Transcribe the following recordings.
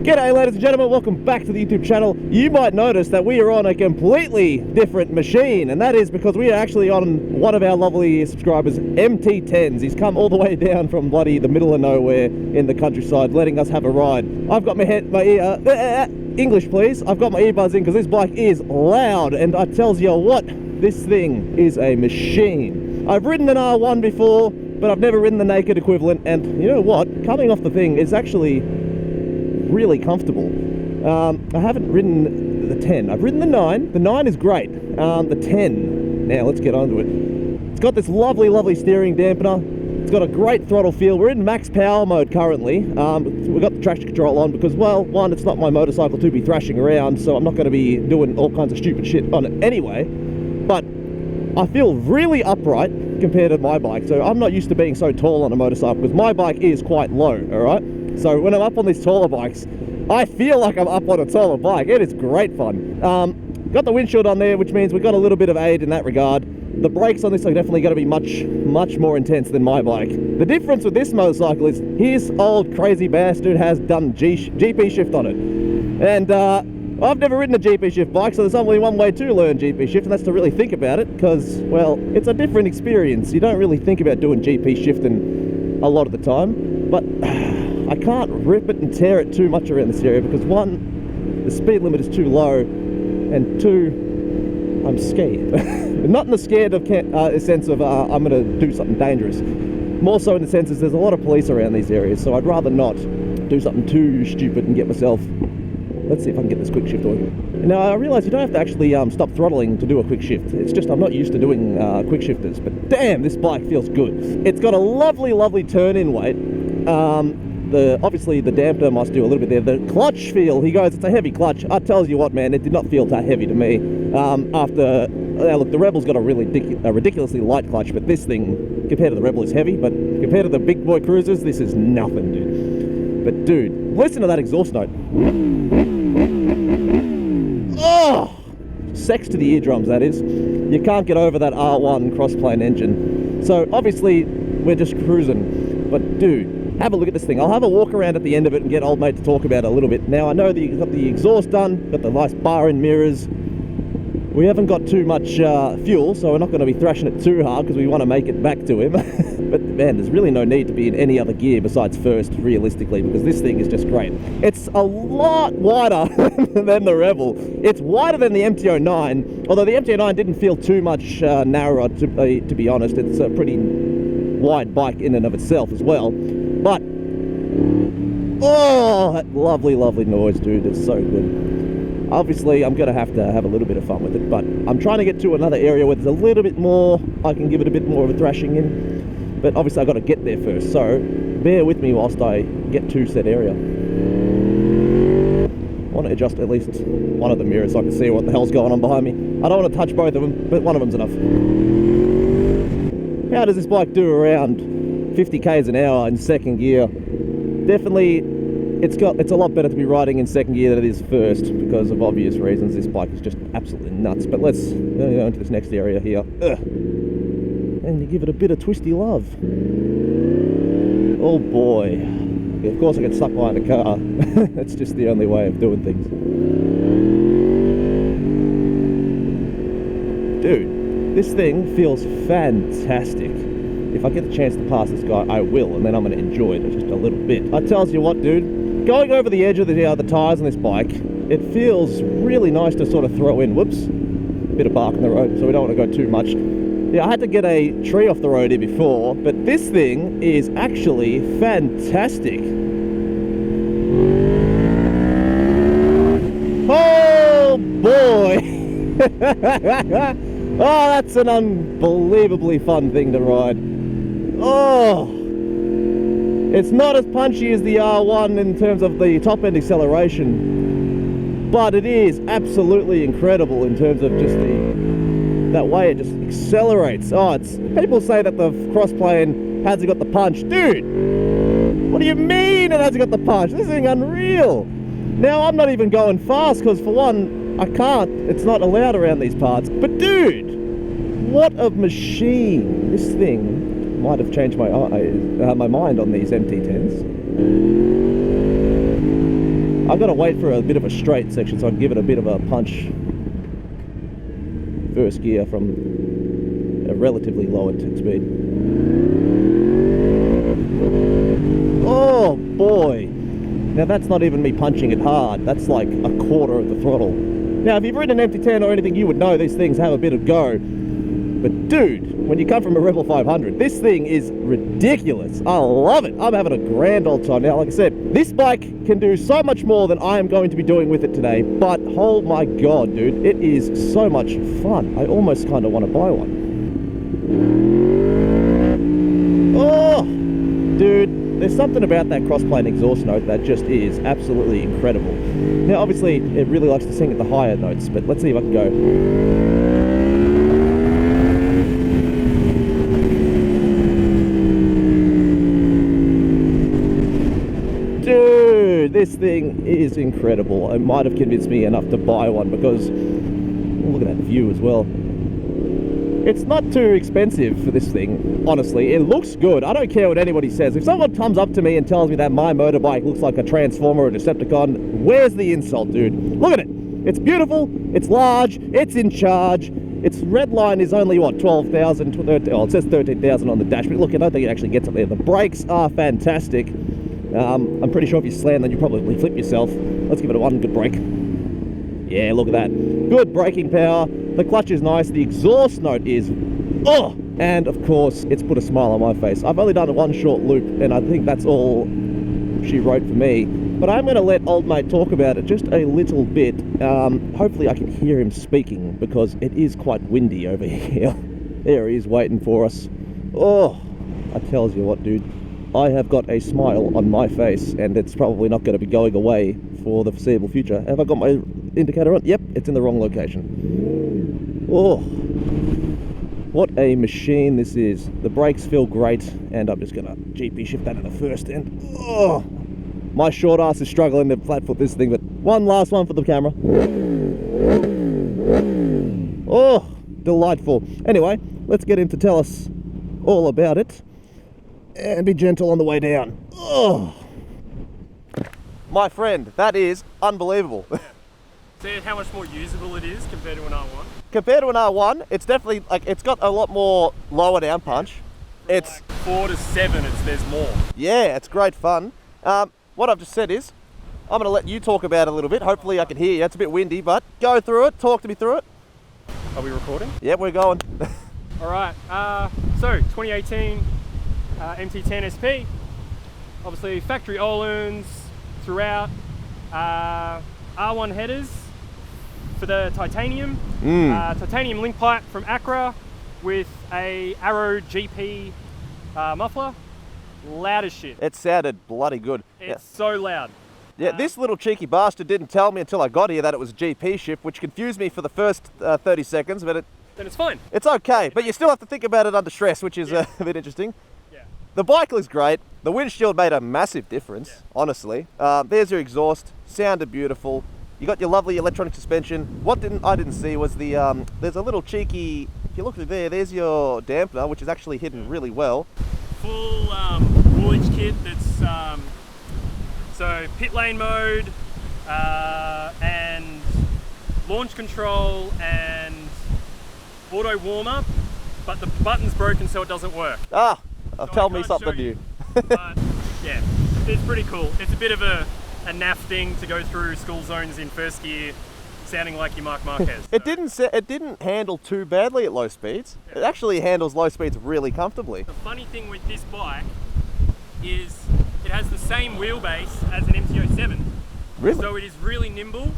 G'day ladies and gentlemen, welcome back to the YouTube channel. You might notice that we are on a completely different machine, and that is because we are actually on one of our lovely subscribers' MT-10s. He's come all the way down from bloody the middle of nowhere in the countryside, letting us have a ride. I've got English please, I've got my earbuds in because this bike is loud, and I tells you what, this thing is a machine. I've ridden an R1 before, but I've never ridden the naked equivalent, and you know what, coming off the thing is actually really comfortable. I haven't ridden the 10. I've ridden the 9. The 9 is great. The 10, now let's get onto it. It's got this lovely steering dampener. It's got a great throttle feel. We're in max power mode currently. We've got the traction control on because, well, one, it's not my motorcycle to be thrashing around, so I'm not going to be doing all kinds of stupid shit on it anyway. But I feel really upright compared to my bike, so I'm not used to being so tall on a motorcycle because my bike is quite low, alright? So when I'm up on these taller bikes, I feel like I'm up on a taller bike. It is great fun. Got the windshield on there, which means we've got a little bit of aid in that regard. The brakes on this are definitely going to be much more intense than my bike. The difference with this motorcycle is his old crazy bastard has done GP shift on it. And I've never ridden a GP shift bike, so there's only one way to learn GP shift, and that's to really think about it, because, well, it's a different experience. You don't really think about doing GP shifting a lot of the time, but I can't rip it and tear it too much around this area because, one, the speed limit is too low, and two, I'm scared. Not in the scared of sense of I'm going to do something dangerous. More so in the sense is there's a lot of police around these areas, so I'd rather not do something too stupid and get myself... Let's see if I can get this quick shift on. Now, I realise you don't have to actually stop throttling to do a quick shift. It's just I'm not used to doing quick shifters, but damn, this bike feels good. It's got a lovely turn-in weight. Obviously the dampener must do a little bit there. The clutch feel, he goes, it's a heavy clutch. I tells you what, man, it did not feel that heavy to me. Look, the Rebel's got a really ridiculously light clutch, but this thing, compared to the Rebel, is heavy, but compared to the big boy cruisers, this is nothing, dude. But dude, listen to that exhaust note. Oh! Sex to the eardrums, that is. You can't get over that R1 crossplane engine. So obviously, we're just cruising, but dude, have a look at this thing. I'll have a walk around at the end of it and get old mate to talk about it a little bit. Now, I know that you've got the exhaust done, got the nice bar and mirrors. We haven't got too much fuel, so we're not going to be thrashing it too hard because we want to make it back to him. But man, there's really no need to be in any other gear besides first, realistically, because this thing is just great. It's a lot wider than the Rebel. It's wider than the MT-09, although the MT-09 didn't feel too much narrower, to be honest. It's a pretty wide bike in and of itself as well. But, oh, that lovely noise, dude. It's so good. Obviously, I'm going to have a little bit of fun with it, but I'm trying to get to another area where there's a little bit more, I can give it a bit more of a thrashing in. But obviously, I've got to get there first, so bear with me whilst I get to said area. I want to adjust at least one of the mirrors so I can see what the hell's going on behind me. I don't want to touch both of them, but one of them's enough. How does this bike do around 50 k's an hour in second gear? Definitely. It's a lot better to be riding in second gear than it is first because of obvious reasons. This bike is just absolutely nuts. But let's go into this next area here. And you give it a bit of twisty love. Oh boy. Of course I get stuck behind a car. That's just the only way of doing things. Dude, this thing feels fantastic. If I get the chance to pass this guy, I will, and then I'm going to enjoy it just a little bit. I tells you what, dude. Going over the edge of the tyres on this bike, it feels really nice to sort of throw in, whoops, bit of bark on the road, so we don't want to go too much. Yeah, I had to get a tree off the road here before, but this thing is actually fantastic. Oh boy! Oh, that's an unbelievably fun thing to ride. Oh! It's not as punchy as the R1 in terms of the top-end acceleration, but it is absolutely incredible in terms of just that way it just accelerates. Oh, people say that the crossplane hasn't got the punch. Dude, what do you mean it hasn't got the punch? This thing unreal. Now, I'm not even going fast because, for one, I can't. It's not allowed around these parts. But, dude, what a machine. This thing might have changed my mind on these MT-10s. I've got to wait for a bit of a straight section so I can give it a bit of a punch. First gear from a relatively lower speed. Oh boy! Now that's not even me punching it hard, that's like a quarter of the throttle. Now if you've ridden an MT-10 or anything, you would know these things have a bit of go. But dude, when you come from a Rebel 500, this thing is ridiculous. I love it. I'm having a grand old time. Now, like I said, this bike can do so much more than I am going to be doing with it today. But oh my god, dude, it is so much fun. I almost kind of want to buy one. Oh, dude, there's something about that cross-plane exhaust note that just is absolutely incredible. Now, obviously, it really likes to sing at the higher notes, but let's see if I can go. Dude, this thing is incredible. It might have convinced me enough to buy one because look at that view as well. It's not too expensive for this thing, honestly. It looks good. I don't care what anybody says. If someone comes up to me and tells me that my motorbike looks like a Transformer or a Decepticon, where's the insult, dude? Look at it. It's beautiful, it's large, it's in charge. Its red line is only, what, 12,000, oh, it says 13,000 on the dash, but look, I don't think it actually gets up there. The brakes are fantastic. I'm pretty sure if you slam them, you probably flip yourself. Let's give it one good brake. Yeah, look at that. Good braking power. The clutch is nice. The exhaust note is, oh! And of course, it's put a smile on my face. I've only done one short loop, and I think that's all she wrote for me. But I'm going to let old mate talk about it just a little bit. Hopefully I can hear him speaking, because it is quite windy over here. There he is waiting for us. Oh, I tells you what, dude. I have got a smile on my face, and it's probably not going to be going away for the foreseeable future. Have I got my indicator on? Yep, it's in the wrong location. Oh, what a machine this is. The brakes feel great, and I'm just going to GP shift that in the first end. Oh, my short ass is struggling to flat foot this thing, but one last one for the camera. Oh, delightful. Anyway, let's get him to tell us all about it. And be gentle on the way down. Oh, my friend, that is unbelievable. Yeah. See how much more usable it is compared to an R1? Compared to an R1, it's definitely, like, it's got a lot more lower down punch. From it's like 4 to 7, there's more. Yeah, it's great fun. What I've just said is, I'm going to let you talk about it a little bit. Hopefully I can hear you. It's a bit windy, but go through it. Talk to me through it. Are we recording? Yep, we're going. All right. So 2018. MT-10 SP, obviously factory Öhlins throughout, R1 headers for the titanium, titanium link pipe from Accra with a Arrow GP muffler, loud as shit. It sounded bloody good. It's so loud. Yeah, this little cheeky bastard didn't tell me until I got here that it was a GP shift, which confused me for the first 30 seconds, but then it's fine. It's okay, but you still have to think about it under stress, which is a bit interesting. The bike looks great. The windshield made a massive difference, honestly. There's your exhaust, sounded beautiful. You got your lovely electronic suspension. What I didn't see was the, there's a little cheeky, if you look through there, there's your dampener, which is actually hidden really well. Full haulage kit that's, so pit lane mode, and launch control and auto warm up, but the button's broken so it doesn't work. Ah! So Tell me something new. But yeah, it's pretty cool. It's a bit of a naff thing to go through school zones in first gear, sounding like your Marc Marquez. It didn't handle too badly at low speeds. Yeah. It actually handles low speeds really comfortably. The funny thing with this bike is it has the same wheelbase as an MT-07. Really? So it is really nimble.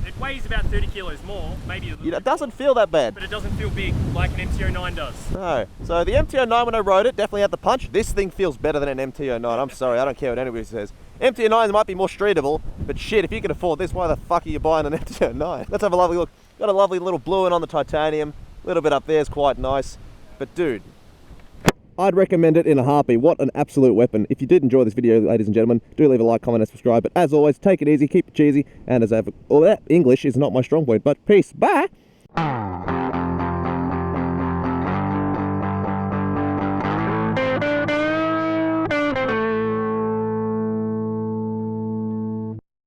It weighs about 30 kilos more, maybe a little It doesn't feel that bad. but it doesn't feel big like an MT-09 does. No. So the MT-09, when I rode it, definitely had the punch. This thing feels better than an MT-09. I'm sorry, I don't care what anybody says. MT-09s might be more streetable, but shit, if you can afford this, why the fuck are you buying an MT-09? Let's have a lovely look. Got a lovely little bluing on the titanium. A little bit up there is quite nice. But dude, I'd recommend it in a heartbeat. What an absolute weapon. If you did enjoy this video, ladies and gentlemen, do leave a like, comment, and subscribe. But as always, take it easy, keep it cheesy, and as ever, all that English is not my strong point, but peace. Bye!